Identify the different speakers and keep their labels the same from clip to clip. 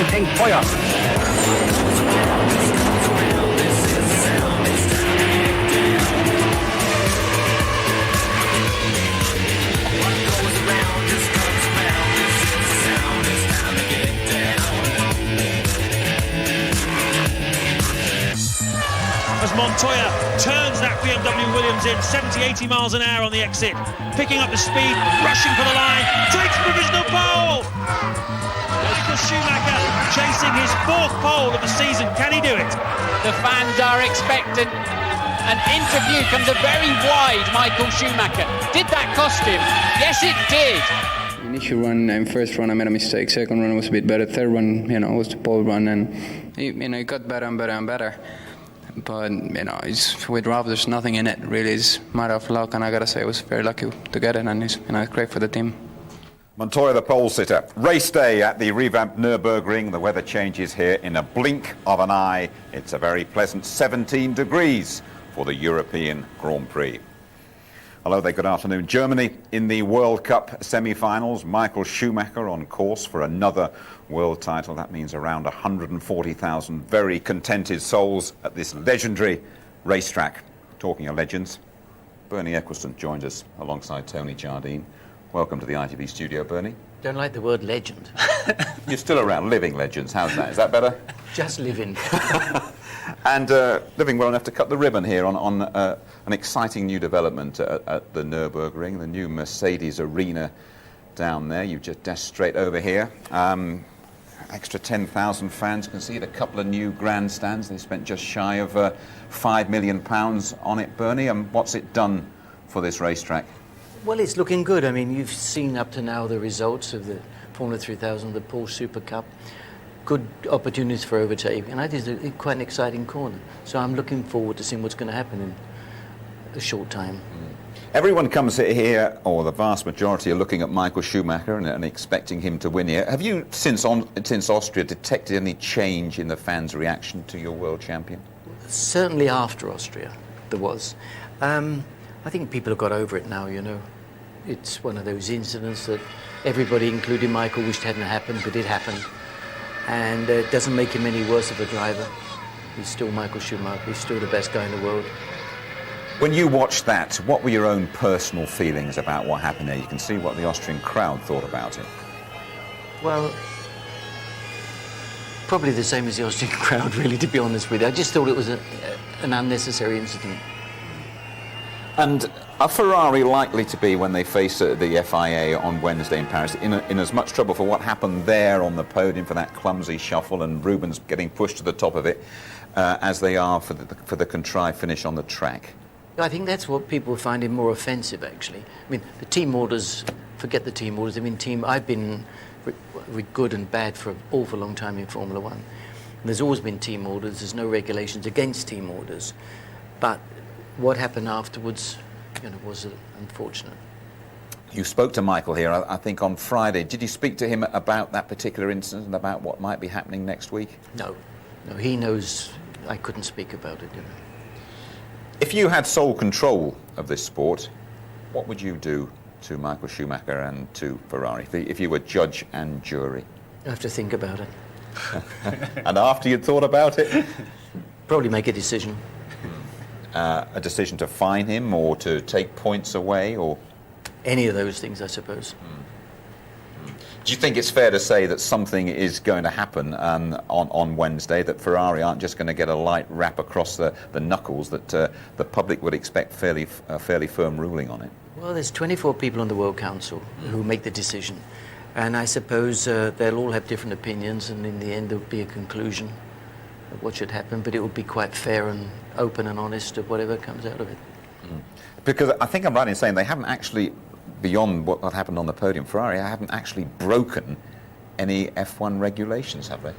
Speaker 1: Montoya.
Speaker 2: As Montoya turns that BMW Williams in 70-80 miles an hour on the exit, picking up the speed, rushing for the line, takes provisional pole! Michael Schumacher chasing his 4th pole of the season. Can he do it?
Speaker 3: The fans are expectant. An interview comes a very wide Michael Schumacher. Did that cost him? Yes, it did.
Speaker 4: Initial run and first run I made a mistake. Second run was a bit better. Third run, was the pole run, and it got better and better and better. But it's, with Rob, there's nothing in it. Really, it's a matter of luck, and I gotta say, I was very lucky to get it, and it's great for the team.
Speaker 5: Montoya, the pole sitter. Race day at the revamped Nurburgring. The weather changes here in a blink of an eye. It's a very pleasant 17 degrees for the European Grand Prix. Hello there, good afternoon. Germany in the World Cup semi-finals. Michael Schumacher on course for another world title. That means around 140,000 very contented souls at this legendary racetrack. Talking of legends, Bernie Ecclestone joins us alongside Tony Jardine. Welcome to the ITV studio, Bernie.
Speaker 6: Don't like the word legend.
Speaker 5: You're still around, living legends. How's that? Is that better?
Speaker 6: Just living.
Speaker 5: And living well enough to cut the ribbon here on an exciting new development at the Nurburgring, the new Mercedes arena down there. You just dash straight over here. Extra 10,000 fans can see it. A couple of new grandstands. They spent just shy of £5 million on it, Bernie. And what's it done for this racetrack?
Speaker 6: Well, it's looking good. I mean, you've seen up to now the results of the Formula 3000, the Porsche Super Cup. Good opportunities for overtake, and I think it's quite an exciting corner. So I'm looking forward to seeing what's going to happen in a short time.
Speaker 5: Everyone comes here, or the vast majority are looking at Michael Schumacher and expecting him to win here. Have you, since Austria, detected any change in the fans' reaction to your world champion?
Speaker 6: Certainly after Austria, there was. I think people have got over it now, It's one of those incidents that everybody, including Michael, wished hadn't happened, but it happened. And it doesn't make him any worse of a driver. He's still Michael Schumacher. He's still the best guy in the world.
Speaker 5: When you watched that, what were your own personal feelings about what happened there? You can see what the Austrian crowd thought about it.
Speaker 6: Well, probably the same as the Austrian crowd, really, to be honest with you. I just thought it was an unnecessary incident.
Speaker 5: And are Ferrari likely to be, when they face the FIA on Wednesday in Paris, in as much trouble for what happened there on the podium, for that clumsy shuffle and Rubens getting pushed to the top of it, as they are for the contrived finish on the track?
Speaker 6: I think that's what people are finding more offensive, actually. I mean, the team orders, forget the team orders. I mean, I've been with good and bad for an awful long time in Formula One. And there's always been team orders. There's no regulations against team orders. But what happened afterwards, was unfortunate.
Speaker 5: You spoke to Michael here, I think, on Friday. Did you speak to him about that particular incident and about what might be happening next week?
Speaker 6: No, he knows I couldn't speak about it.
Speaker 5: If you had sole control of this sport, what would you do to Michael Schumacher and to Ferrari if you were judge and jury?
Speaker 6: I have to think about it.
Speaker 5: And after you'd thought about it?
Speaker 6: Probably make a decision.
Speaker 5: A decision to fine him or to take points away, or
Speaker 6: any of those things, I suppose.
Speaker 5: Do you think it's fair to say that something is going to happen on Wednesday, that Ferrari aren't just going to get a light rap across the knuckles, that the public would expect a fairly firm ruling on it?
Speaker 6: Well, there's 24 people on the World Council who make the decision, and I suppose they'll all have different opinions, and in the end there'll be a conclusion of what should happen, but it will be quite fair and open and honest of whatever comes out of it.
Speaker 5: Because I think I'm right in saying they haven't actually, beyond what happened on the podium, Ferrari haven't actually broken any F1 regulations, have they?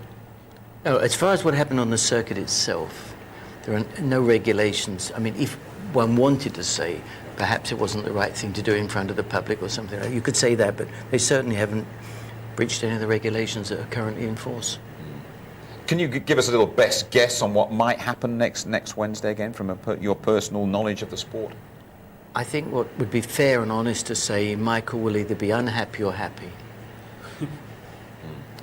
Speaker 6: No, as far as what happened on the circuit itself, there are no regulations. I mean, if one wanted to say perhaps it wasn't the right thing to do in front of the public or something like that, you could say that, but they certainly haven't breached any of the regulations that are currently in force.
Speaker 5: Can you give us a little best guess on what might happen next Wednesday again, from your personal knowledge of the sport?
Speaker 6: I think what would be fair and honest to say, Michael will either be unhappy or happy.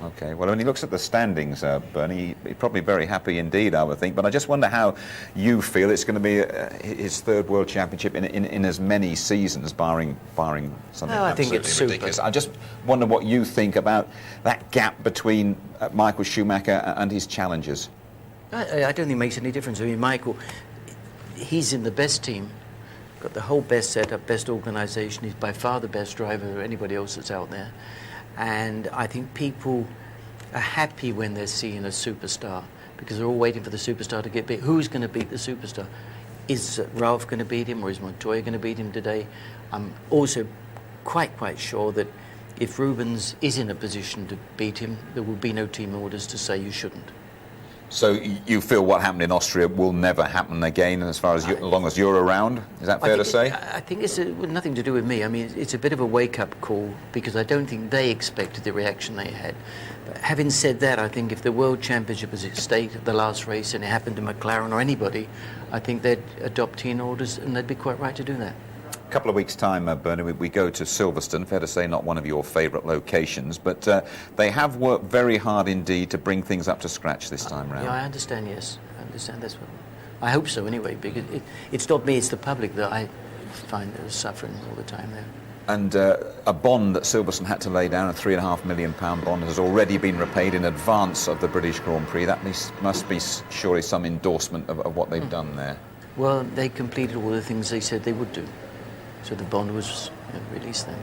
Speaker 5: Okay, well, when he looks at the standings, Bernie, he's probably very happy indeed, I would think. But I just wonder how you feel it's going to be his third World Championship in as many seasons, barring something
Speaker 6: No, I think it's
Speaker 5: absolutely ridiculous.
Speaker 6: super.
Speaker 5: I just wonder what you think about that gap between Michael Schumacher and his challengers.
Speaker 6: I don't think it makes any difference. I mean, Michael, he's in the best team, got the whole best setup, best organisation. He's by far the best driver of anybody else that's out there. And I think people are happy when they're seeing a superstar because they're all waiting for the superstar to get beat. Who's going to beat the superstar? Is Ralph going to beat him, or is Montoya going to beat him today? I'm also quite sure that if Rubens is in a position to beat him, there will be no team orders to say you shouldn't.
Speaker 5: So you feel what happened in Austria will never happen again as long as you're around? Is that fair to say?
Speaker 6: I think it's nothing to do with me. I mean, it's a bit of a wake-up call because I don't think they expected the reaction they had. But having said that, I think if the World Championship was at stake at the last race and it happened to McLaren or anybody, I think they'd adopt team orders and they'd be quite right to do that.
Speaker 5: A couple of weeks' time, Bernie, we go to Silverstone. Fair to say, not one of your favourite locations, but they have worked very hard indeed to bring things up to scratch this time round.
Speaker 6: Yeah, I understand. Yes, I understand. That's what I hope so. Anyway, because it's not me; it's the public that I find that are suffering all the time there.
Speaker 5: And a bond that Silverstone had to lay down, a £3.5 million bond, has already been repaid in advance of the British Grand Prix. That must be surely some endorsement of what they've done there.
Speaker 6: Well, they completed all the things they said they would do. So the bond was released then.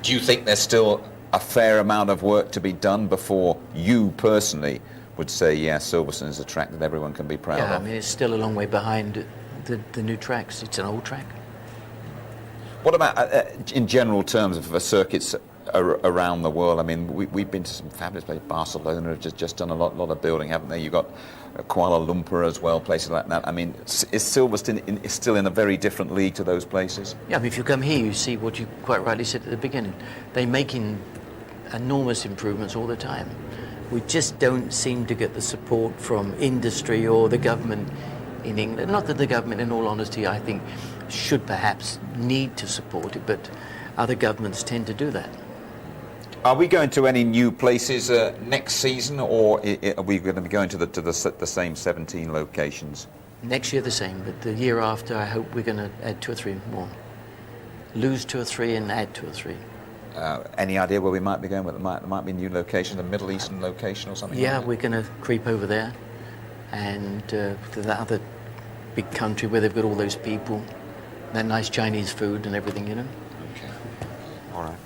Speaker 5: Do you think there's still a fair amount of work to be done before you personally would say, yeah, Silverstone is a track that everyone can be proud of?
Speaker 6: Yeah, I mean, it's still a long way behind the new tracks. It's an old track.
Speaker 5: What about, in general terms of circuits around the world? I mean, we've been to some fabulous places. Barcelona have just done a lot of building, haven't they? You've got Kuala Lumpur as well, places like that. I mean, is Silverstone still in a very different league to those places?
Speaker 6: Yeah, I mean, if you come here, you see what you quite rightly said at the beginning. They're making enormous improvements all the time. We just don't seem to get the support from industry or the government in England. Not that the government, in all honesty, I think, should perhaps need to support it, but other governments tend to do that.
Speaker 5: Are we going to any new places next season, or are we going to be going to the same 17 locations?
Speaker 6: Next year the same, but the year after I hope we're going to add 2 or 3 more. Lose 2 or 3 and add 2 or 3.
Speaker 5: Any idea where we might be going? There might be new locations, a Middle Eastern location or something?
Speaker 6: Yeah,
Speaker 5: like
Speaker 6: we're going to creep over there and to that other big country where they've got all those people, that nice Chinese food and everything, you know.
Speaker 5: Okay. All right.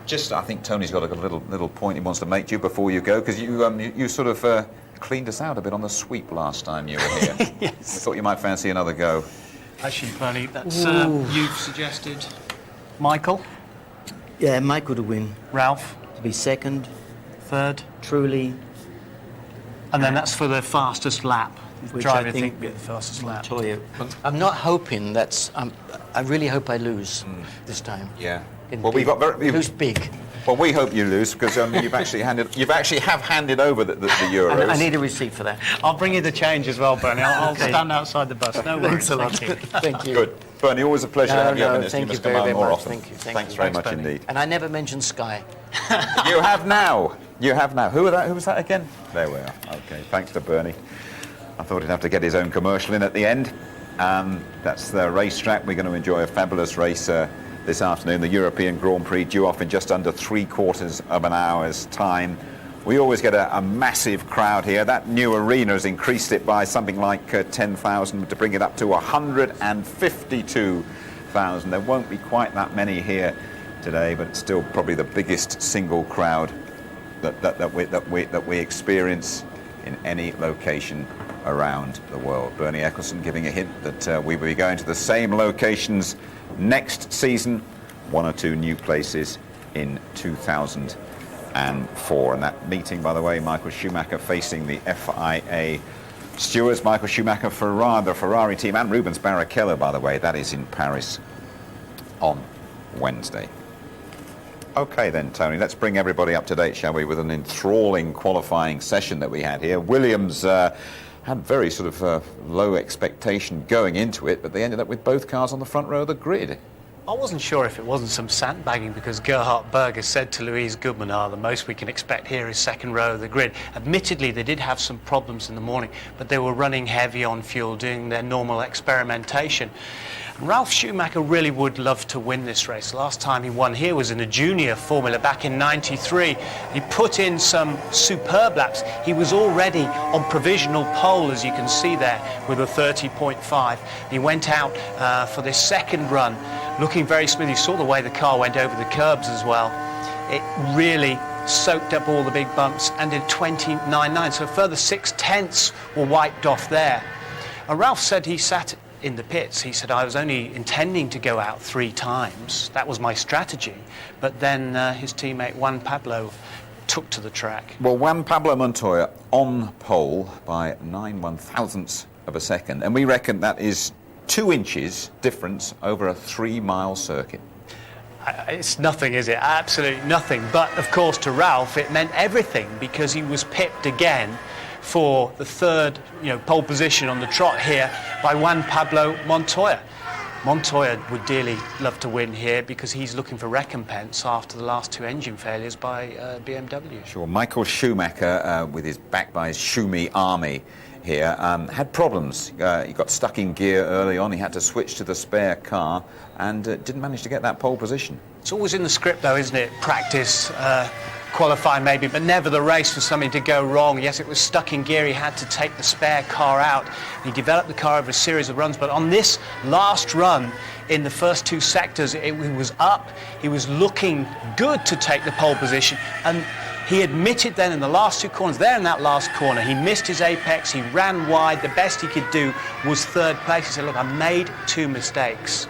Speaker 5: Just, I think Tony's got a little point he wants to make to you before you go, because you sort of cleaned us out a bit on the sweep last time you were here.
Speaker 1: Yes.
Speaker 5: We thought you might fancy another go.
Speaker 1: Actually, Bernie, that's you've suggested Michael,
Speaker 6: Yeah, Michael to win,
Speaker 1: Ralph,
Speaker 6: to be second,
Speaker 1: third,
Speaker 6: Truly,
Speaker 1: and then that's for the fastest lap. The
Speaker 6: which
Speaker 1: driver
Speaker 6: I think
Speaker 1: be the fastest lap.
Speaker 6: Montoya. I'm not hoping I really hope I lose this time.
Speaker 5: Yeah.
Speaker 6: In
Speaker 5: Well,
Speaker 6: big.
Speaker 5: we've
Speaker 6: Lose big.
Speaker 5: Well, we hope you lose, because you've actually handed over the Euros.
Speaker 6: I need a receipt for that.
Speaker 1: I'll bring you the change as well, Bernie. I'll
Speaker 6: Okay.
Speaker 1: stand outside the bus. No worries.
Speaker 6: Thanks a lot.
Speaker 1: Thank you.
Speaker 6: Thank you.
Speaker 5: Good. Bernie, always a pleasure to have you up in this.
Speaker 6: thank
Speaker 5: You must
Speaker 6: you
Speaker 5: come
Speaker 6: very,
Speaker 5: out
Speaker 6: very
Speaker 5: more
Speaker 6: much.
Speaker 5: often.
Speaker 6: Thank you.
Speaker 5: Thanks very much
Speaker 1: Bernie.
Speaker 5: indeed.
Speaker 6: And I never mentioned Sky.
Speaker 5: You have now. You have now. Who was that again? There we are. Okay. Thanks to Bernie. I thought he'd have to get his own commercial in at the end. That's the racetrack. We're going to enjoy a fabulous race this afternoon. The European Grand Prix due off in just under 3/4 of an hour's time. We always get a massive crowd here. That new arena has increased it by something like 10,000 to bring it up to 152,000. There won't be quite that many here today, but it's still probably the biggest single crowd that we experience in any location around the world. Bernie Ecclestone giving a hint that we will be going to the same locations next season, 1 or 2 new places in 2004. And that meeting, by the way, Michael Schumacher facing the FIA stewards, Michael Schumacher, the Ferrari team, and Rubens Barrichello, by the way, that is in Paris on Wednesday. Okay then, Tony, let's bring everybody up to date, shall we, with an enthralling qualifying session that we had here. Williams had very sort of low expectation going into it, but they ended up with both cars on the front row of the grid.
Speaker 1: I wasn't sure if it wasn't some sandbagging because Gerhard Berger said to Louise Goodman, the most we can expect here is second row of the grid. Admittedly, they did have some problems in the morning, but they were running heavy on fuel, doing their normal experimentation. And Ralf Schumacher really would love to win this race. Last time he won here was in a junior formula back in '93. He put in some superb laps. He was already on provisional pole, as you can see there, with a 30.5. He went out for this second run looking very smooth. You saw the way the car went over the curbs as well. It really soaked up all the big bumps and did 29.9, so a further 0.6 were wiped off there. And Ralph said he sat in the pits. He said, I was only intending to go out 3 times. That was my strategy. But then his teammate Juan Pablo took to the track.
Speaker 5: Well, Juan Pablo Montoya on pole by 9/1000ths of a second, and we reckon that is 2 inches difference over a 3-mile circuit.
Speaker 1: It's nothing, is it? Absolutely nothing. But of course, to Ralph, it meant everything because he was pipped again for the third, pole position on the trot here by Juan Pablo Montoya. Montoya would dearly love to win here because he's looking for recompense after the last 2 engine failures by BMW.
Speaker 5: Sure. Michael Schumacher, with his back by his Schumi army here, had problems. He got stuck in gear early on. He had to switch to the spare car and didn't manage to get that pole position.
Speaker 1: It's always in the script, though, isn't it? Practice, qualify maybe, but never the race for something to go wrong. Yes, it was stuck in gear. He had to take the spare car out. He developed the car over a series of runs, but on this last run, in the first 2 sectors, it was up. He was looking good to take the pole position, and he admitted then in the last 2 corners, there in that last corner, he missed his apex, he ran wide. The best he could do was 3rd place. He said, look, I made 2 mistakes.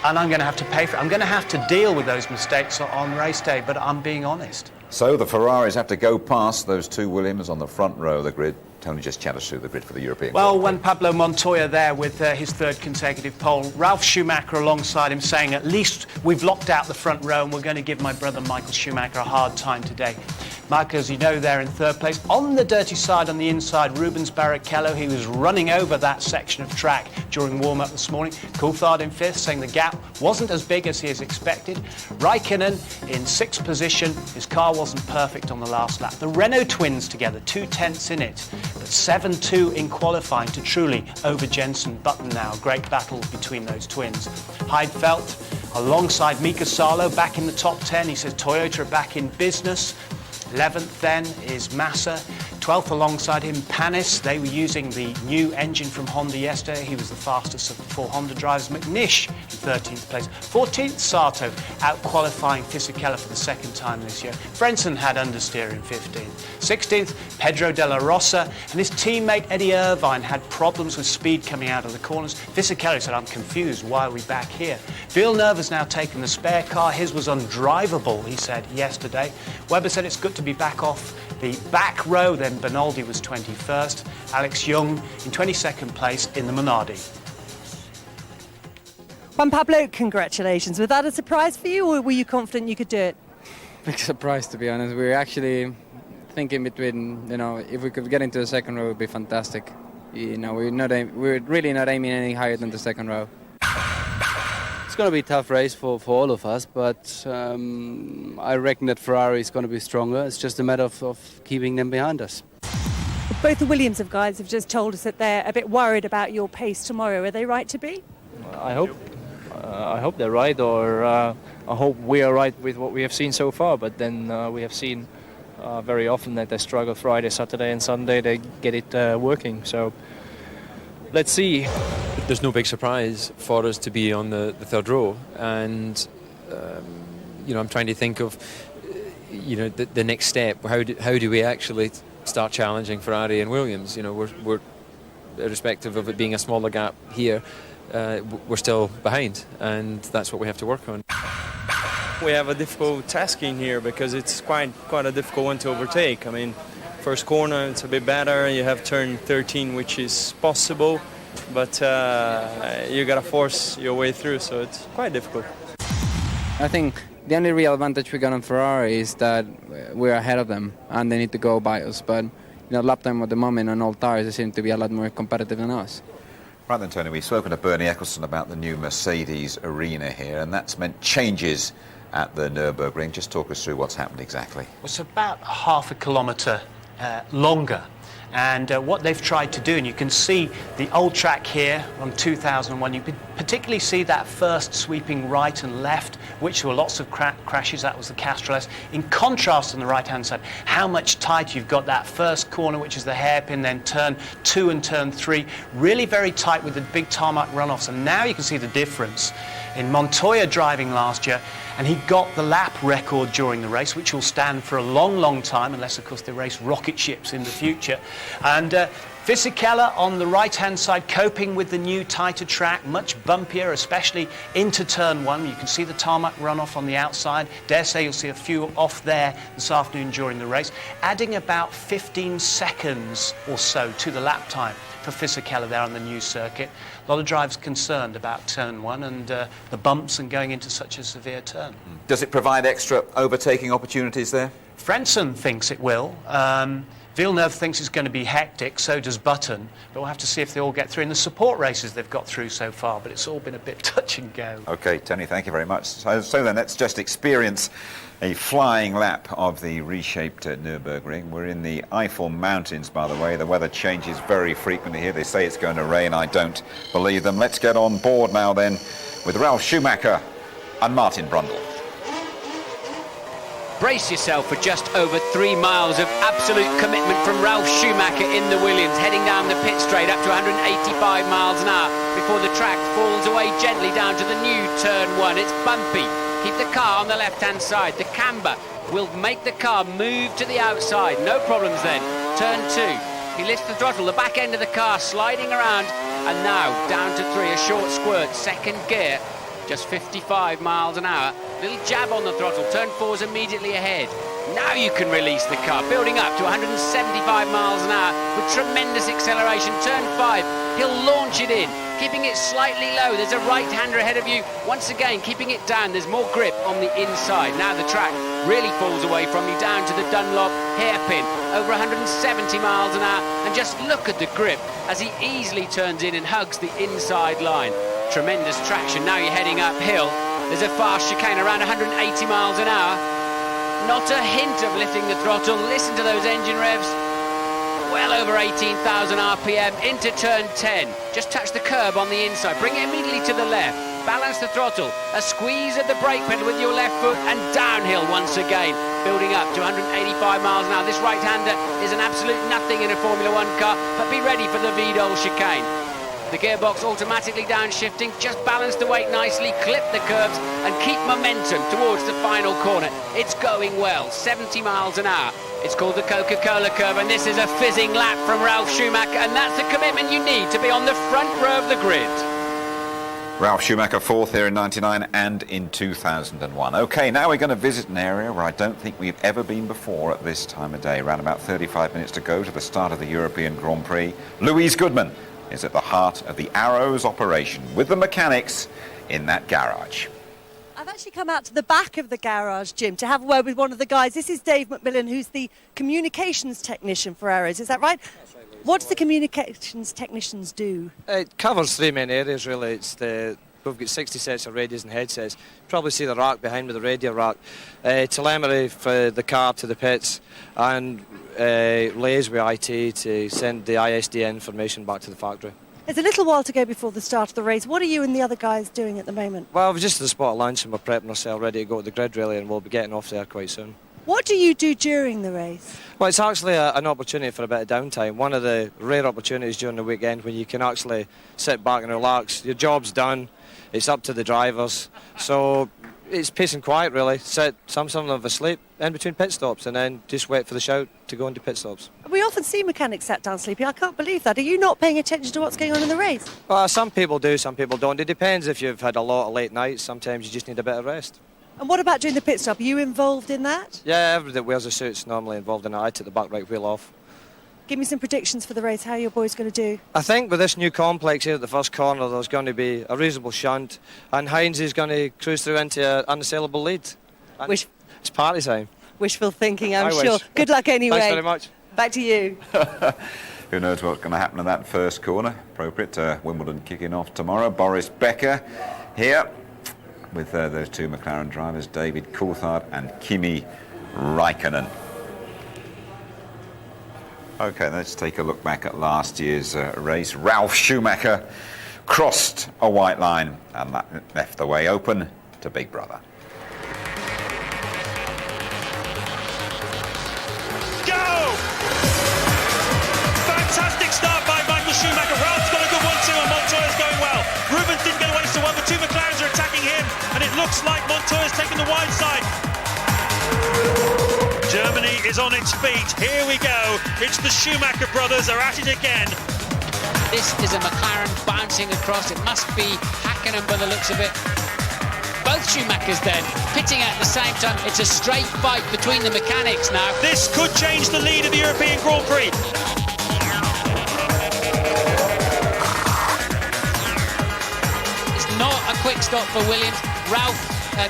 Speaker 1: And I'm going to have to pay for it. I'm going to have to deal with those mistakes on race day, but I'm being honest.
Speaker 5: So the Ferraris have to go past those 2 Williams on the front row of the grid. Tony, just chat us through the grid for the European.
Speaker 1: Well, Juan Pablo Montoya there with his 3rd consecutive pole. Ralf Schumacher alongside him saying, at least we've locked out the front row and we're going to give my brother Michael Schumacher a hard time today. Michael, as you know, there in 3rd place. On the dirty side, on the inside, Rubens Barrichello, he was running over that section of track during warm-up this morning. Coulthard in 5th, saying the gap wasn't as big as he has expected. Raikkonen in 6th position. His car wasn't perfect on the last lap. The Renault twins together, 2 tenths in it, but 7-2 in qualifying to truly over Jenson Button now. Great battle between those twins. Heidfeld alongside Mika Salo back in the top 10. He says Toyota are back in business. 11th then is Massa. 12th alongside him, Panis. They were using the new engine from Honda yesterday. He was the fastest of the 4 Honda drivers. McNish in 13th place. 14th, Sato, out-qualifying Fisichella for the 2nd time this year. Frentzen had understeer in 15th. 16th, Pedro de la Rosa. And his teammate Eddie Irvine had problems with speed coming out of the corners. Fisichella said, I'm confused. Why are we back here? Villeneuve has now taken the spare car. His was undrivable, he said, yesterday. Webber said it's good to be back off the back row. Then Bernaldi was 21st. Alex Young in 22nd place in the Minardi.
Speaker 7: Juan Pablo, congratulations. Was that a surprise for you, or were you confident you could do it?
Speaker 4: Big surprise, to be honest. We were actually thinking between, if we could get into the 2nd row, it would be fantastic. We're really not aiming any higher than the 2nd row.
Speaker 8: It's going to be a tough race for all of us, but I reckon that Ferrari is going to be stronger. It's just a matter of keeping them behind us.
Speaker 7: Both the Williams guys have just told us that they're a bit worried about your pace tomorrow. Are they right to be?
Speaker 9: I hope they're right, or I hope we are right with what we have seen so far. But then we have seen very often that they struggle Friday, Saturday and Sunday. They get it working. So let's see.
Speaker 10: There's no big surprise for us to be on the 3rd row, and I'm trying to think of the next step. How do we actually start challenging Ferrari and Williams? We're irrespective of it being a smaller gap here, we're still behind, and that's what we have to work on.
Speaker 11: We have a difficult task in here because it's quite a difficult one to overtake. I mean, first corner it's a bit better. You have turn 13, which is possible, but you gotta force your way through, so it's quite difficult.
Speaker 4: I think the only real advantage we got on Ferrari is that we're ahead of them and they need to go by us. But lap time at the moment on all tires, they seem to be a lot more competitive than us.
Speaker 5: Right then, Tony, we've spoken to Bernie Ecclestone about the new Mercedes arena here, and that's meant changes at the Nurburgring. Just talk us through what's happened exactly.
Speaker 1: It's about half a kilometre longer. And what they've tried to do, and you can see the old track here on 2001, you particularly see that first sweeping right and left, which were lots of crashes. That was the Castrol S. In contrast, on the right-hand side, how much tighter you've got that first corner, which is the hairpin, then turn 2 and turn 3, really very tight with the big tarmac runoffs. And now you can see the difference. In Montoya driving last year, and he got the lap record during the race, which will stand for a long, long time, unless, of course, they race rocket ships in the future. And Fisichella on the right-hand side, coping with the new tighter track, much bumpier, especially into turn 1. You can see the tarmac runoff on the outside. Dare say you'll see a few off there this afternoon during the race, adding about 15 seconds or so to the lap time for Fisichella there on the new circuit. A lot of drivers concerned about turn 1 and the bumps and going into such a severe turn.
Speaker 5: Does it provide extra overtaking opportunities there?
Speaker 1: Frentzen thinks it will. Villeneuve thinks it's going to be hectic, so does Button, but we'll have to see if they all get through. In the support races they've got through so far, but it's all been a bit touch and go.
Speaker 5: OK, Tony, thank you very much. So then let's just experience a flying lap of the reshaped Nürburgring. We're in the Eifel Mountains, by the way. The weather changes very frequently here. They say it's going to rain. I don't believe them. Let's get on board now then with Ralf Schumacher and Martin Brundle.
Speaker 3: Brace yourself for just over 3 miles of absolute commitment from Ralf Schumacher in the Williams, heading down the pit straight up to 185 miles an hour before the track falls away gently down to the new turn 1. It's bumpy. Keep the car on the left-hand side. The camber will make the car move to the outside. No problems then. Turn 2. He lifts the throttle, the back end of the car sliding around, and now down to 3, a short squirt, second gear, just 55 miles an hour. Little jab on the throttle, turn 4's immediately ahead. Now you can release the car, building up to 175 miles an hour with tremendous acceleration. Turn 5, he'll launch it in, keeping it slightly low. There's a right-hander ahead of you. Once again, keeping it down. There's more grip on the inside. Now the track really falls away from you down to the Dunlop hairpin, over 170 miles an hour. And just look at the grip as he easily turns in and hugs the inside line. Tremendous traction. Now you're heading uphill. There's a fast chicane around 180 miles an hour. Not a hint of lifting the throttle. Listen to those engine revs. Well over 18,000 RPM into turn 10. Just touch the curb on the inside. Bring it immediately to the left. Balance the throttle. A squeeze at the brake pedal with your left foot and downhill once again. Building up to 185 miles an hour. This right-hander is an absolute nothing in a Formula 1 car, but be ready for the Vidal chicane. The gearbox automatically downshifting, just balance the weight nicely, clip the curves and keep momentum towards the final corner. It's going well, 70 miles an hour. It's called the Coca-Cola curve, and this is a fizzing lap from Ralf Schumacher, and that's the commitment you need to be on the front row of the grid.
Speaker 5: Ralf Schumacher, 4th here in 99 and in 2001. OK, now we're going to visit an area where I don't think we've ever been before at this time of day. Around about 35 minutes to go to the start of the European Grand Prix. Louise Goodman is at the heart of the Arrows operation with the mechanics in that garage.
Speaker 7: I've actually come out to the back of the garage, Jim, to have a word with one of the guys. This is Dave McMillan, who's the communications technician for Arrows. Is that right? That's right. What do the communications technicians do?
Speaker 9: It covers 3 main areas, really. We've got 60 sets of radios and headsets. Probably see the rack behind me, the radio rack. Telemetry for the car to the pits, and liaise with IT to send the ISDN information back to the factory.
Speaker 7: There's a little while to go before the start of the race. What are you and the other guys doing at the moment?
Speaker 9: Well, we're just at the spot of launch and we're prepping ourselves ready to go to the grid, really, and we'll be getting off there quite soon.
Speaker 7: What do you do during the race?
Speaker 9: Well, it's actually an opportunity for a bit of downtime. One of the rare opportunities during the weekend when you can actually sit back and relax. Your job's done. It's up to the drivers. So it's peace and quiet, really. Sit, some of them asleep in between pit stops and then just wait for the shout to go into pit stops.
Speaker 7: We often see mechanics sat down sleeping. I can't believe that. Are you not paying attention to what's going on in the race?
Speaker 9: Well, some people do, some people don't. It depends if you've had a lot of late nights. Sometimes you just need a bit of rest.
Speaker 7: And what about during the pit stop? Are you involved in that?
Speaker 9: Yeah, everybody that wears a suit's normally involved in it. I took the back right wheel off.
Speaker 7: Give me some predictions for the race. How are your boys going to do?
Speaker 9: I think with this new complex here at the first corner, there's going to be a reasonable shunt, and Hines is going to cruise through into an unassailable lead. It's party time.
Speaker 7: Wishful thinking, I'm
Speaker 9: I
Speaker 7: sure.
Speaker 9: wish.
Speaker 7: Good luck anyway.
Speaker 9: Thanks very much.
Speaker 7: Back to you.
Speaker 5: Who knows what's going to happen in that first corner? Appropriate to Wimbledon kicking off tomorrow. Boris Becker here with those two McLaren drivers, David Coulthard and Kimi Räikkönen. Okay, let's take a look back at last year's race. Ralf Schumacher crossed a white line and that left the way open to Big Brother.
Speaker 2: Fantastic start by Michael Schumacher. Ralph's got a good one too, and Montoya's going well. Rubens didn't get away so well. The two McLarens are attacking him, and it looks like Montoya's taking the wide side. Germany is on its feet. Here we go. It's the Schumacher brothers are at it again.
Speaker 3: This is a McLaren bouncing across. It must be Hakkinen by the looks of it. Both Schumachers then pitting at the same time. It's a straight fight between the mechanics now.
Speaker 2: This could change the lead of the European Grand Prix.
Speaker 3: Not a quick stop for Williams. Ralf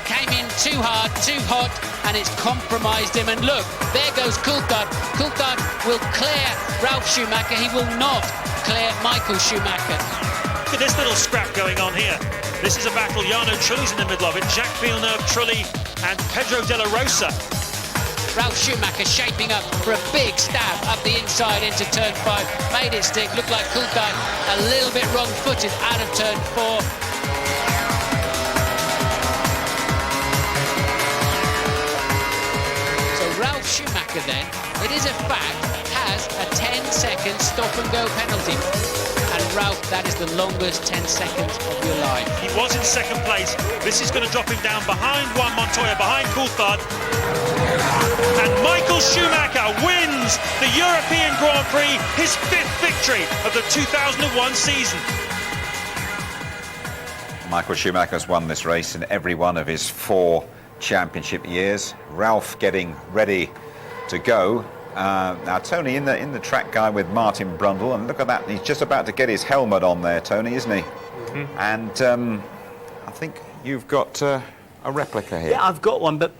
Speaker 3: came in too hard, too hot, and it's compromised him. And look, there goes Coulthard. Coulthard will clear Ralf Schumacher. He will not clear Michael Schumacher.
Speaker 2: Look at this little scrap going on here. This is a battle. Jarno Trulli's in the middle of it. Jacques Villeneuve, Trulli, and Pedro de la Rosa.
Speaker 3: Ralf Schumacher shaping up for a big stab up the inside into turn 5. Made it stick. Looked like Coulthard a little bit wrong-footed out of turn 4. Ralf Schumacher then, it is a fact, has a 10-second stop-and-go penalty. And Ralf, that is the longest 10 seconds of your life.
Speaker 2: He was in second place. This is going to drop him down behind Juan Montoya, behind Coulthard. And Michael Schumacher wins the European Grand Prix, his 5th victory of the 2001 season.
Speaker 5: Michael Schumacher's won this race in every one of his 4 championship years. Ralf getting ready to go. Now Tony in the track guide with Martin Brundle, and look at that, he's just about to get his helmet on there, Tony, isn't he? Mm-hmm. And I think you've got a replica here.
Speaker 1: Yeah, I've got one, but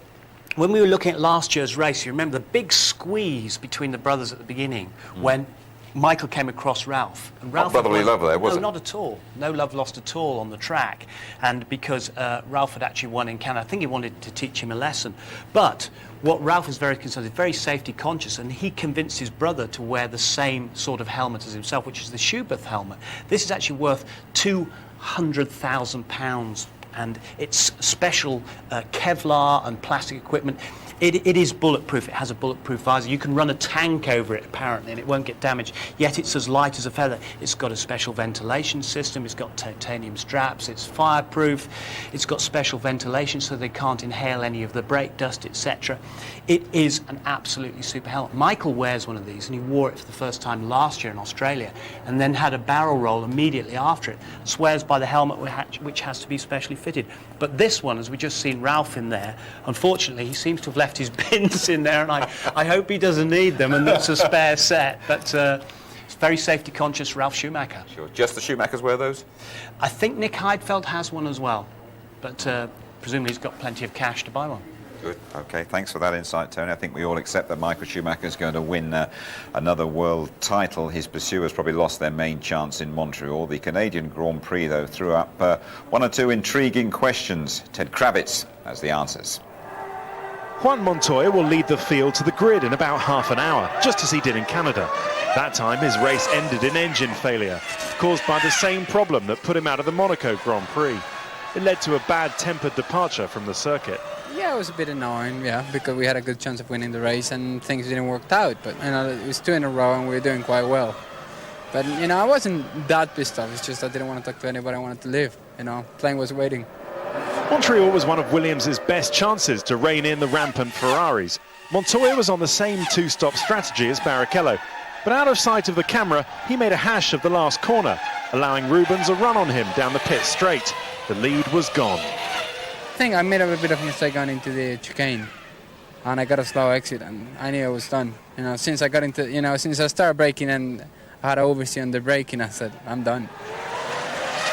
Speaker 1: when we were looking at last year's race, you remember the big squeeze between the brothers at the beginning when Michael came across Ralf. And Ralf
Speaker 5: not brotherly love there, was it?
Speaker 1: No, not at all. No love lost at all on the track. And because Ralf had actually won in Canada, I think he wanted to teach him a lesson. But what Ralf was very concerned with, very safety conscious, and he convinced his brother to wear the same sort of helmet as himself, which is the Schubert helmet. This is actually worth £200,000. And it's special Kevlar and plastic equipment. It is bulletproof. It has a bulletproof visor. You can run a tank over it, apparently, and it won't get damaged. Yet it's as light as a feather. It's got a special ventilation system. It's got titanium straps. It's fireproof. It's got special ventilation so they can't inhale any of the brake dust, etc. It is an absolutely super helmet. Michael wears one of these, and he wore it for the first time last year in Australia, and then had a barrel roll immediately after it. Swears by the helmet which has to be specially fitted. But this one, as we just seen Ralf in there, unfortunately, he seems to have left his bins in there, and I hope he doesn't need them, and that's a spare set. But it's very safety conscious Ralf Schumacher.
Speaker 5: Sure. Just the Schumachers wear those?
Speaker 1: I think Nick Heidfeld has one as well, but presumably he's got plenty of cash to buy one.
Speaker 5: Good. Okay, thanks for that insight, Tony. I think we all accept that Michael Schumacher is going to win another world title. His pursuers probably lost their main chance in Montreal. The Canadian Grand Prix, though, threw up 1 or 2 intriguing questions. Ted Kravitz has the answers.
Speaker 12: Juan Montoya will lead the field to the grid in about half an hour, just as he did in Canada. That time his race ended in engine failure, caused by the same problem that put him out of the Monaco Grand Prix. It led to a bad-tempered departure from the circuit.
Speaker 4: Yeah, it was a bit annoying, yeah, because we had a good chance of winning the race and things didn't work out. But, you know, it was 2 in a row and we were doing quite well. But, you know, I wasn't that pissed off. It's just I didn't want to talk to anybody. I wanted to live, you know. Plane was waiting.
Speaker 12: Montreal was one of Williams' best chances to rein in the rampant Ferraris. Montoya was on the same 2-stop strategy as Barrichello, but out of sight of the camera, he made a hash of the last corner, allowing Rubens a run on him down the pit straight. The lead was gone.
Speaker 4: I think I made a bit of a mistake going into the chicane, and I got a slow exit, and I knew I was done. You know, since I got into, you know, since I started braking and I had to oversee on the braking, I said, I'm done.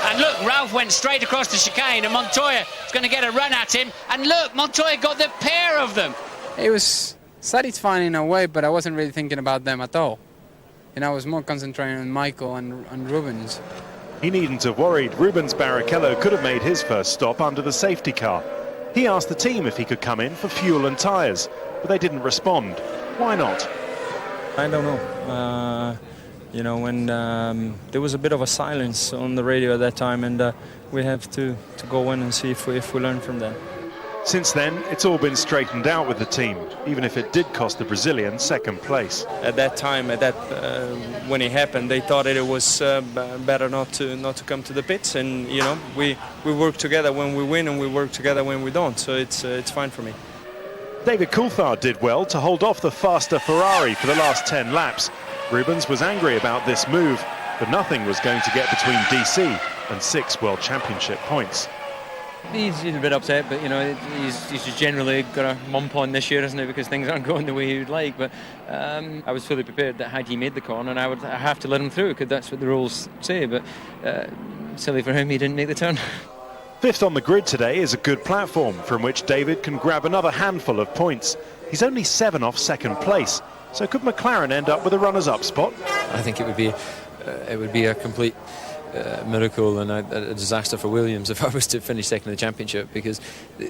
Speaker 3: And look, Ralf went straight across the chicane, and Montoya is going to get a run at him. And look, Montoya got the pair of them.
Speaker 4: It was satisfying in a way, but I wasn't really thinking about them at all. I was more concentrating on Michael and Rubens.
Speaker 12: He needn't have worried. Rubens Barrichello could have made his first stop under the safety car. He asked the team if he could come in for fuel and tyres, but they didn't respond. Why not?
Speaker 11: I don't know. You know, when there was a bit of a silence on the radio at that time, and we have to go in and see if we learn from that.
Speaker 12: Since then, it's all been straightened out with the team, even if it did cost the Brazilian second place.
Speaker 11: At that time, when it happened, they thought it was better not to come to the pits, and you know, we work together when we win and we work together when we don't. So it's fine for me.
Speaker 12: David Coulthard did well to hold off the faster Ferrari for the last 10 laps. Rubens was angry about this move, but nothing was going to get between DC and 6 World Championship points.
Speaker 10: He's a bit upset, but you know, he's just generally got a mump on this year, isn't it? Because things aren't going the way he would like. But I was fully prepared that had he made the corner, I would have to let him through, because that's what the rules say. But silly for him, he didn't make the turn.
Speaker 12: Fifth on the grid today is a good platform from which David can grab another handful of points. He's only 7 off second place, so could McLaren end up with a runners-up spot?
Speaker 10: I think it would be a complete miracle and a disaster for Williams if I was to finish second in the championship, because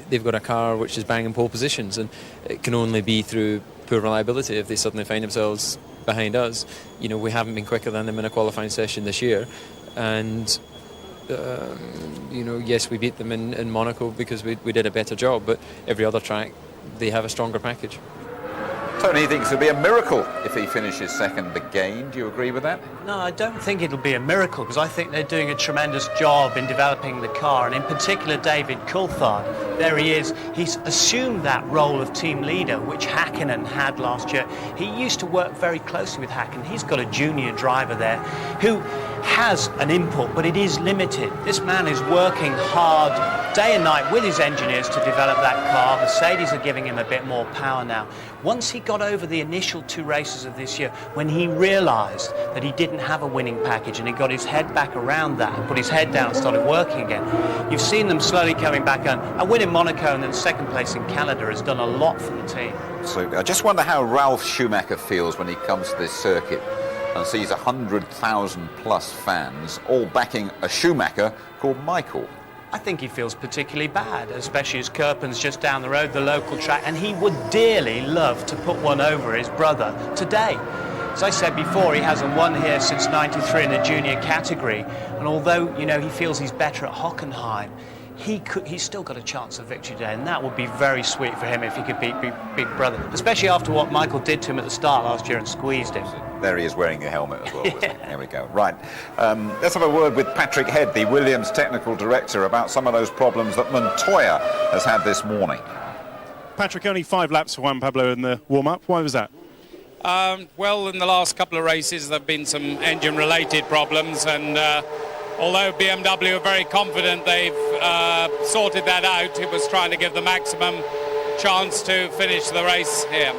Speaker 10: they've got a car which is banging pole positions, and it can only be through poor reliability if they suddenly find themselves behind us. You know, we haven't been quicker than them in a qualifying session this year, and you know, yes, we beat them in Monaco because we did a better job, but every other track they have a stronger package.
Speaker 5: Tony thinks it'll be a miracle if he finishes second again. Do you agree with that?
Speaker 1: No, I don't think it'll be a miracle, because I think they're doing a tremendous job in developing the car, and in particular David Coulthard. There he is. He's assumed that role of team leader, which Hakkinen had last year. He used to work very closely with Hakkinen. He's got a junior driver there who has an input, but it is limited. This man is working hard day and night with his engineers to develop that car. Mercedes are giving him a bit more power now. Once he got over the initial 2 races of this year, when he realised that he didn't have a winning package, and he got his head back around that and put his head down and started working again, you've seen them slowly coming back on. A win in Monaco and then second place in Canada has done a lot for the team.
Speaker 5: So I just wonder how Ralf Schumacher feels when he comes to this circuit and sees 100,000 plus fans all backing a Schumacher called Michael.
Speaker 1: I think he feels particularly bad, especially as Kirpen's just down the road, the local track, and he would dearly love to put one over his brother today. As I said before, he hasn't won here since '93 in the junior category, and although, you know, he feels he's better at Hockenheim, he's still got a chance of victory today, and that would be very sweet for him if he could beat Big Brother, especially after what Michael did to him at the start last year and squeezed him.
Speaker 5: There he is wearing a helmet as well. There we go. Right. Let's have a word with Patrick Head, the Williams technical director, about some of those problems that Montoya has had this morning.
Speaker 12: Patrick, only 5 laps for Juan Pablo in the warm-up. Why was that?
Speaker 13: Well, in the last couple of races there have been some engine-related problems, and although BMW are very confident they've sorted that out, it was trying to give the maximum chance to finish the race here.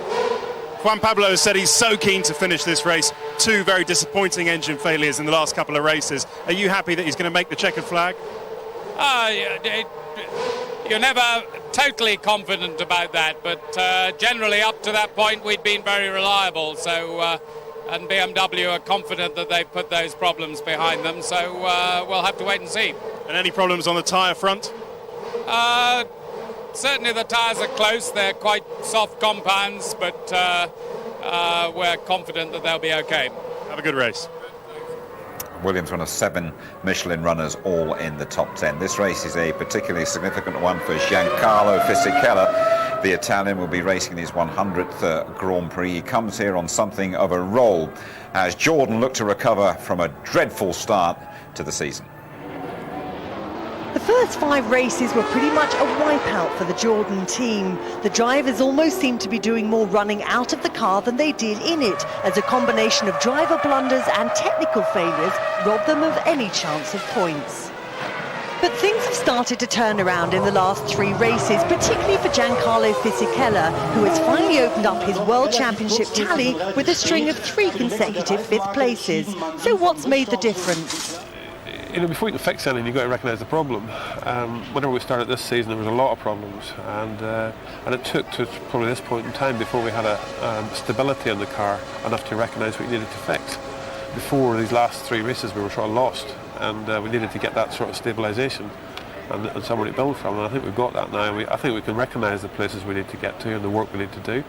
Speaker 12: Juan Pablo said he's so keen to finish this race. 2 very disappointing engine failures in the last couple of races. Are you happy that he's going to make the checkered flag?
Speaker 13: You're never totally confident about that, but generally up to that point we've been very reliable. So, and BMW are confident that they've put those problems behind them. So we'll have to wait and see.
Speaker 12: And any problems on the tyre front?
Speaker 13: Certainly the tyres are close. They're quite soft compounds, but we're confident that they'll be okay.
Speaker 12: Have a good race.
Speaker 5: Williams, one of 7 Michelin runners, all in the top 10. This race is a particularly significant one for Giancarlo Fisichella. The Italian will be racing his 100th Grand Prix. He comes here on something of a roll as Jordan looked to recover from a dreadful start to the season.
Speaker 7: The first 5 races were pretty much a wipeout for the Jordan team. The drivers almost seemed to be doing more running out of the car than they did in it, as a combination of driver blunders and technical failures robbed them of any chance of points. But things have started to turn around in the last 3 races, particularly for Giancarlo Fisichella, who has finally opened up his World Championship tally with a string of 3 consecutive 5th places. So what's made the difference?
Speaker 14: You know, before you can fix anything, you've got to recognise the problem. Whenever we started this season, there was a lot of problems, and it took to probably this point in time before we had a stability in the car enough to recognise what you needed to fix. before these last 3 races we were sort of lost, and we needed to get that sort of stabilisation and somewhere to build from, and I think we've got that now. I think we can recognise the places we need to get to and the work we need to do,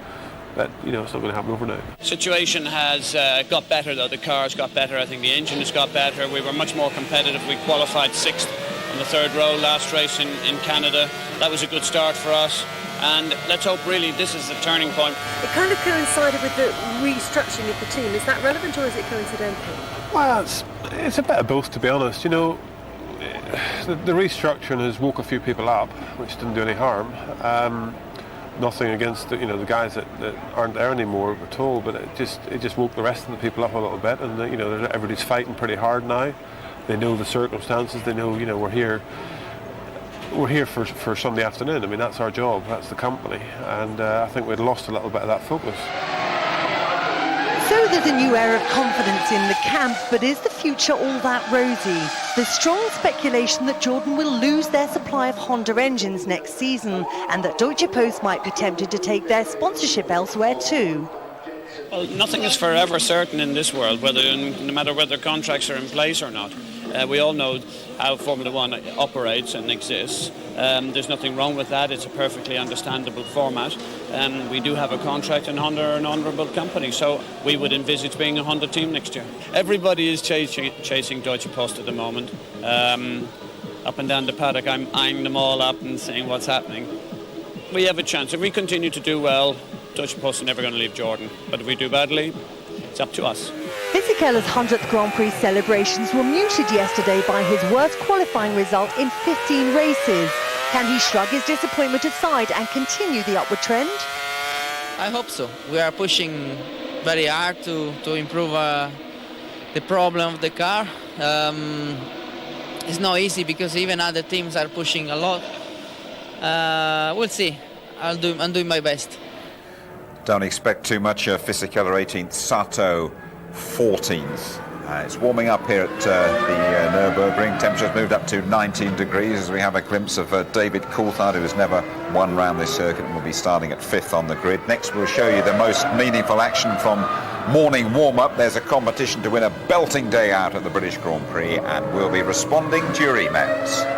Speaker 14: but it's not going to happen overnight.
Speaker 15: Situation has got better though. The cars got better. I think the engine has got better. We were much more competitive. We qualified 6th on the 3rd row last race in Canada. That was a good start for us. And let's hope really this is the turning point.
Speaker 7: It kind of coincided with the restructuring of the team. Is that relevant or is it coincidental?
Speaker 14: Well, it's a bit of both, to be honest. The restructuring has woke a few people up, which didn't do any harm. Nothing against the guys that aren't there anymore at all, but it just woke the rest of the people up a little bit, and everybody's fighting pretty hard now. They know the circumstances. They know we're here. We're here for Sunday afternoon. I mean, that's our job. That's the company, and I think we'd lost a little bit of that focus.
Speaker 7: So there's a new air of confidence in the camp, but is the future all that rosy? There's strong speculation that Jordan will lose their supply of Honda engines next season, and that Deutsche Post might be tempted to take their sponsorship elsewhere too.
Speaker 15: Well, nothing is forever certain in this world, no matter whether contracts are in place or not. We all know how Formula One operates and exists. There's nothing wrong with that. It's a perfectly understandable format. We do have a contract, and Honda are an honourable company, so we would envisage being a Honda team next year. Everybody is chasing Deutsche Post at the moment. Up and down the paddock, I'm eyeing them all up and saying what's happening. We have a chance. If we continue to do well, Deutsche Post are never going to leave Jordan. But if we do badly, it's up to us.
Speaker 7: Fisicheller's 100th Grand Prix celebrations were muted yesterday by his worst qualifying result in 15 races. Can he shrug his disappointment aside and continue the upward trend?
Speaker 16: I hope so. We are pushing very hard to improve the problem of the car. It's not easy because even other teams are pushing a lot. We'll see. I'm doing my best.
Speaker 5: Don't expect too much. Fisichella 18th, Sato 14th. It's warming up here at the Nurburgring. Temperature's moved up to 19 degrees as we have a glimpse of David Coulthard, who has never won round this circuit and will be starting at 5th on the grid. Next we'll show you the most meaningful action from morning warm-up. There's a competition to win a belting day out at the British Grand Prix, and we'll be responding to your emails.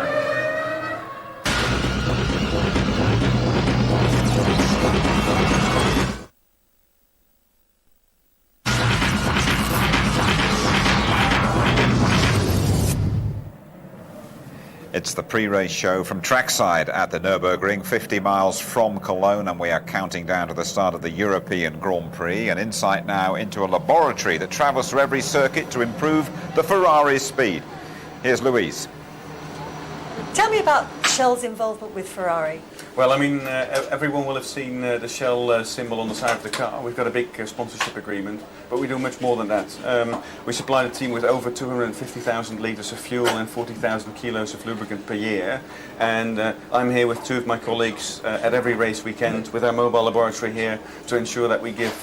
Speaker 5: It's the pre-race show from trackside at the Nurburgring, 50 miles from Cologne, and we are counting down to the start of the European Grand Prix. An insight now into a laboratory that travels through every circuit to improve the Ferrari's speed. Here's Louise.
Speaker 7: Tell me about Shell's involvement with Ferrari.
Speaker 17: Well, I mean, everyone will have seen the Shell symbol on the side of the car. We've got a big sponsorship agreement, but we do much more than that. We supply the team with over 250,000 litres of fuel and 40,000 kilos of lubricant per year. And I'm here with 2 of my colleagues at every race weekend with our mobile laboratory here to ensure that we give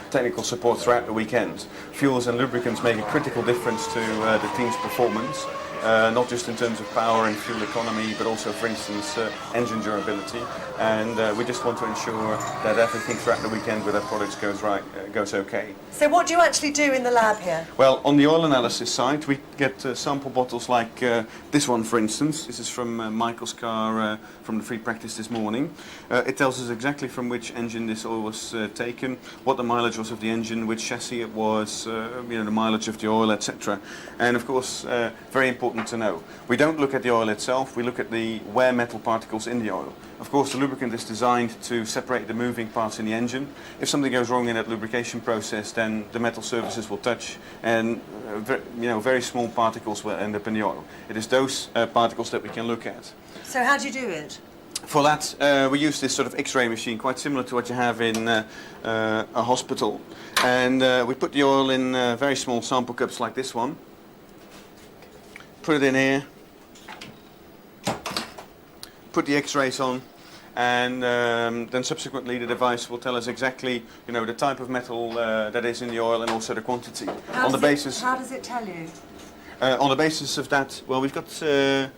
Speaker 17: technical support throughout the weekend. Fuels and lubricants make a critical difference to the team's performance. Not just in terms of power and fuel economy, but also, for instance, engine durability. And we just want to ensure that everything throughout the weekend with our products goes okay.
Speaker 7: So what do you actually do in the lab here?
Speaker 17: Well, on the oil analysis side, we get sample bottles like this one, for instance. This is from Michael's car from the free practice this morning. It tells us exactly from which engine this oil was taken, what the mileage was of the engine, which chassis it was, the mileage of the oil, etc. And of course, very important to know. We don't look at the oil itself, we look at the wear metal particles in the oil. Of course, the lubricant is designed to separate the moving parts in the engine. If something goes wrong in that lubrication process, then the metal surfaces will touch, and very small particles will end up in the oil. It is those particles that we can look at.
Speaker 7: So how do you do it?
Speaker 17: For that, we use this sort of X-ray machine, quite similar to what you have in a hospital. And we put the oil in very small sample cups like this one. Put it in here, put the X-rays on, and then subsequently the device will tell us exactly, the type of metal that is in the oil and also the quantity.
Speaker 7: How does it tell you?
Speaker 17: On the basis of that, well, we've got, it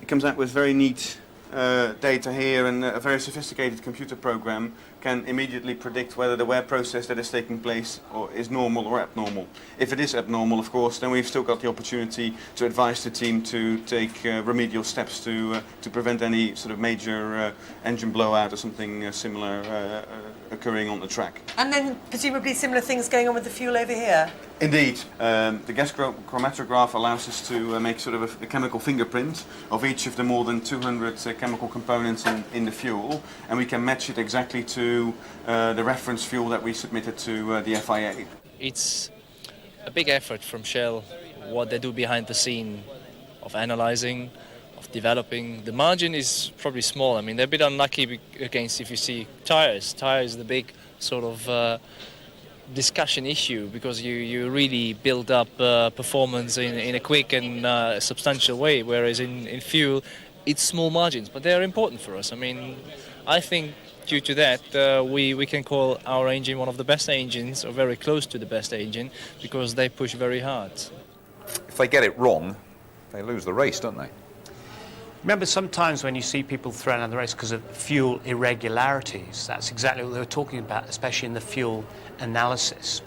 Speaker 17: comes out with very neat data here, and a very sophisticated computer program can immediately predict whether the wear process that is taking place is normal or abnormal. If it is abnormal, of course, then we've still got the opportunity to advise the team to take remedial steps to prevent any sort of major engine blowout or something similar occurring on the track.
Speaker 7: And then presumably similar things going on with the fuel over here?
Speaker 17: Indeed. The gas chromatograph allows us to make sort of a chemical fingerprint of each of the more than 200 chemical components in the fuel, and we can match it exactly to the reference fuel that we submitted to the FIA.
Speaker 9: It's a big effort from Shell, what they do behind the scene of analysing, of developing. The margin is probably small. I mean, they're a bit unlucky against, if you see, tyres. Tyres are the big sort of discussion issue, because you really build up performance in a quick and substantial way, whereas in fuel it's small margins, but they are important for us. I mean, I think due to that we can call our engine one of the best engines, or very close to the best engine, because they push very hard.
Speaker 5: If they get it wrong, they lose the race, don't they?
Speaker 1: Remember, sometimes when you see people thrown out of the race because of fuel irregularities, that's exactly what they were talking about, especially in the fuel analysis.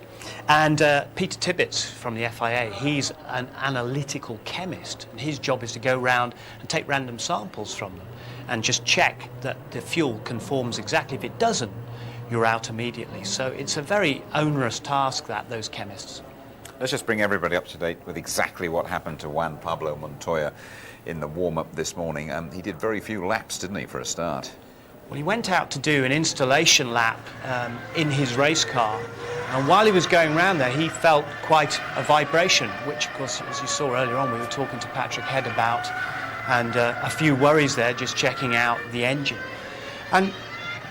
Speaker 1: And Peter Tibbets from the FIA, he's an analytical chemist, and his job is to go around and take random samples from them and just check that the fuel conforms exactly. If it doesn't, you're out immediately. So it's a very onerous task, those chemists.
Speaker 5: Let's just bring everybody up to date with exactly what happened to Juan Pablo Montoya in the warm-up this morning. He did very few laps, didn't he, for a start?
Speaker 1: Well, he went out to do an installation lap in his race car, and while he was going around there, he felt quite a vibration, which, of course, as you saw earlier on, we were talking to Patrick Head about, and a few worries there, just checking out the engine. And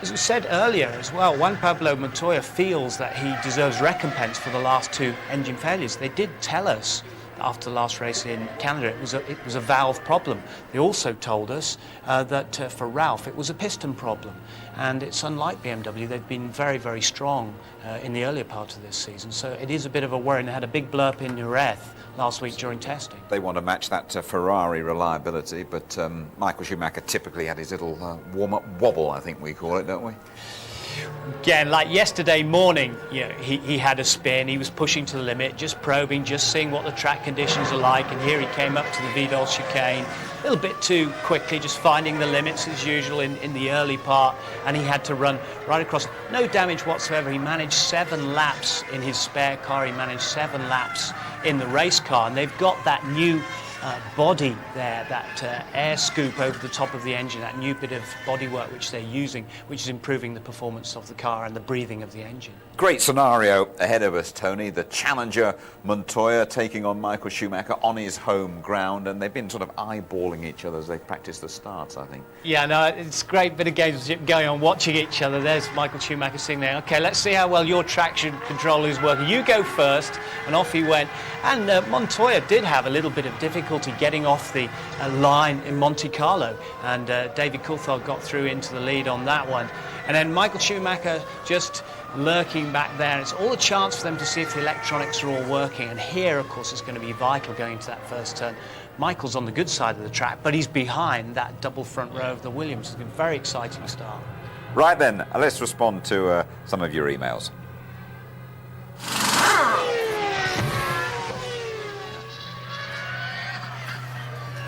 Speaker 1: as we said earlier as well, Juan Pablo Montoya feels that he deserves recompense for the last two engine failures. They did tell us after the last race in Canada it was a valve problem. They also told us that for Ralph it was a piston problem, and it's unlike BMW. They've been very, very strong in the earlier part of this season, so it is a bit of a worry, and they had a big blurb in Jerez last week during testing.
Speaker 5: They want to match that Ferrari reliability, but Michael Schumacher typically had his little warm-up wobble, I think we call it, don't we?
Speaker 1: Again, like yesterday morning, he had a spin, he was pushing to the limit, just probing, just seeing what the track conditions are like, and here he came up to the Vidal chicane, a little bit too quickly, just finding the limits as usual in the early part, and he had to run right across. No damage whatsoever. He managed 7 laps in his spare car, he managed 7 laps in the race car, and they've got that new body there, that air scoop over the top of the engine, that new bit of bodywork which they're using, which is improving the performance of the car and the breathing of the engine.
Speaker 5: Great scenario ahead of us, Tony. The challenger Montoya taking on Michael Schumacher on his home ground, and they've been sort of eyeballing each other as they practice the starts, I think.
Speaker 1: Yeah, no, it's a great bit of gamesmanship going on, watching each other. There's Michael Schumacher sitting there. OK, let's see how well your traction control is working. You go first, and off he went. And Montoya did have a little bit of difficulty getting off the line in Monte Carlo, and David Coulthard got through into the lead on that one. And then Michael Schumacher just lurking back there. It's all a chance for them to see if the electronics are all working, and here, of course, it's going to be vital going into that first turn. Michael's on the good side of the track, but he's behind that double front row of the Williams. It's been a very exciting start.
Speaker 5: Right then, let's respond to some of your emails.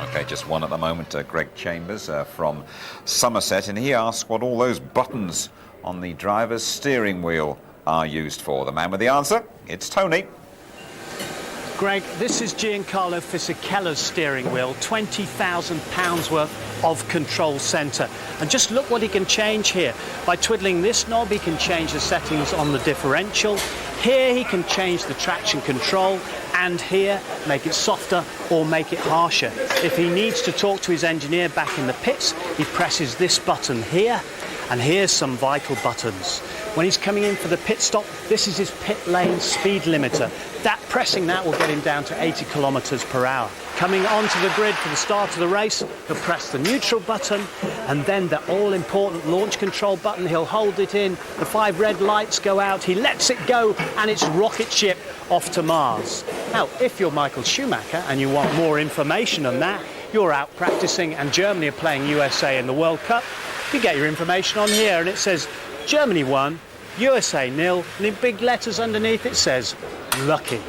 Speaker 5: Okay, just one at the moment, Greg Chambers from Somerset, and he asks what all those buttons on the driver's steering wheel are used for. The man with the answer, it's Tony.
Speaker 1: Greg, this is Giancarlo Fisichella's steering wheel, £20,000 worth of control centre. And just look what he can change here. By twiddling this knob, he can change the settings on the differential. Here he can change the traction control, and here make it softer or make it harsher. If he needs to talk to his engineer back in the pits, he presses this button here, and here's some vital buttons. When he's coming in for the pit stop, this is his pit lane speed limiter. Pressing that will get him down to 80 kilometres per hour. Coming onto the grid for the start of the race, he'll press the neutral button, and then the all-important launch control button. He'll hold it in, the 5 red lights go out, he lets it go, and it's rocket ship off to Mars. Now, if you're Michael Schumacher and you want more information on that, you're out practicing and Germany are playing USA in the World Cup, you get your information on here and it says Germany won, USA 0, and in big letters underneath it says lucky.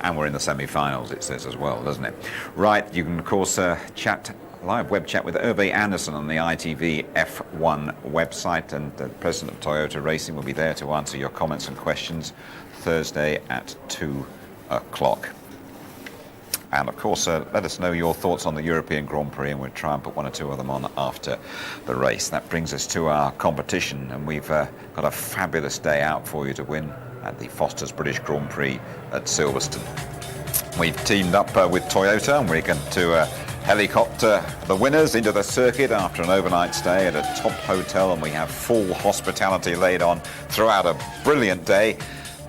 Speaker 5: And we're in the semi-finals, it says as well, doesn't it? Right, you can of course live web chat with Hervé Anderson on the ITV F1 website, and the president of Toyota Racing will be there to answer your comments and questions Thursday at 2 o'clock. And of course, let us know your thoughts on the European Grand Prix, and we'll try and put one or two of them on after the race. That brings us to our competition, and we've got a fabulous day out for you to win at the Foster's British Grand Prix at Silverstone. We've teamed up with Toyota, and we're going to helicopter the winners into the circuit after an overnight stay at a top hotel, and we have full hospitality laid on throughout a brilliant day.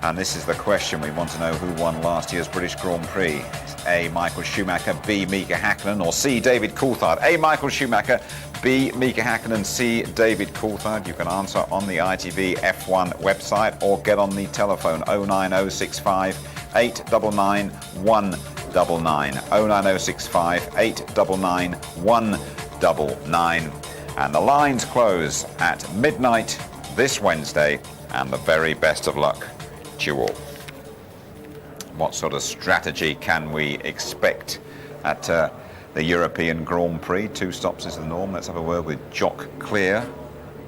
Speaker 5: And this is the question we want to know: who won last year's British Grand Prix? A. Michael Schumacher, B. Mika Häkkinen, or C. David Coulthard? A. Michael Schumacher, B. Mika Häkkinen, C. David Coulthard. You can answer on the ITV F1 website or get on the telephone 09065 899 199 09065 899 199. And the lines close at midnight this Wednesday, and the very best of luck to you all. What sort of strategy can we expect at the European Grand Prix? 2 stops is the norm. Let's have a word with Jock Clear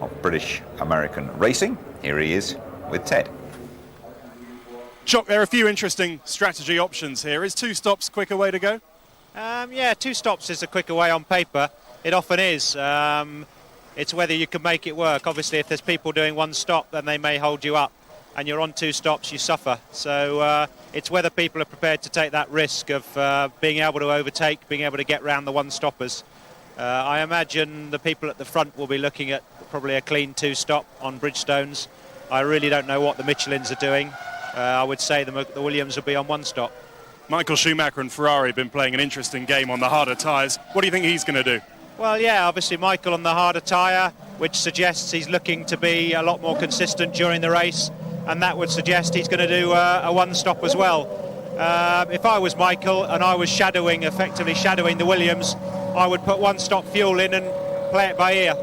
Speaker 5: of British American Racing. Here he is with Ted.
Speaker 18: Jock, there are a few interesting strategy options here. Is 2 stops a quicker way to go?
Speaker 19: Yeah, 2 stops is a quicker way on paper. It often is. It's whether you can make it work. Obviously, if there's people doing 1 stop, then they may hold you up. And you're on 2 stops, you suffer. So it's whether people are prepared to take that risk of being able to overtake, being able to get round the 1-stoppers. I imagine the people at the front will be looking at probably a clean 2-stop on Bridgestones. I really don't know what the Michelins are doing. I would say the Williams will be on 1 stop.
Speaker 18: Michael Schumacher and Ferrari have been playing an interesting game on the harder tyres. What do you think he's going to do?
Speaker 19: Well, yeah, obviously Michael on the harder tyre, which suggests he's looking to be a lot more consistent during the race. And that would suggest he's going to do a 1-stop as well. If I was Michael and I was effectively shadowing the Williams, I would put 1-stop fuel in and play it by ear.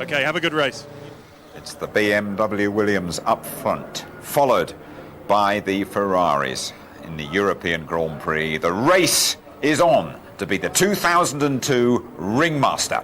Speaker 18: OK, have a good race.
Speaker 5: It's the BMW Williams up front, followed by the Ferraris in the European Grand Prix. The race is on to be the 2002 Ringmaster.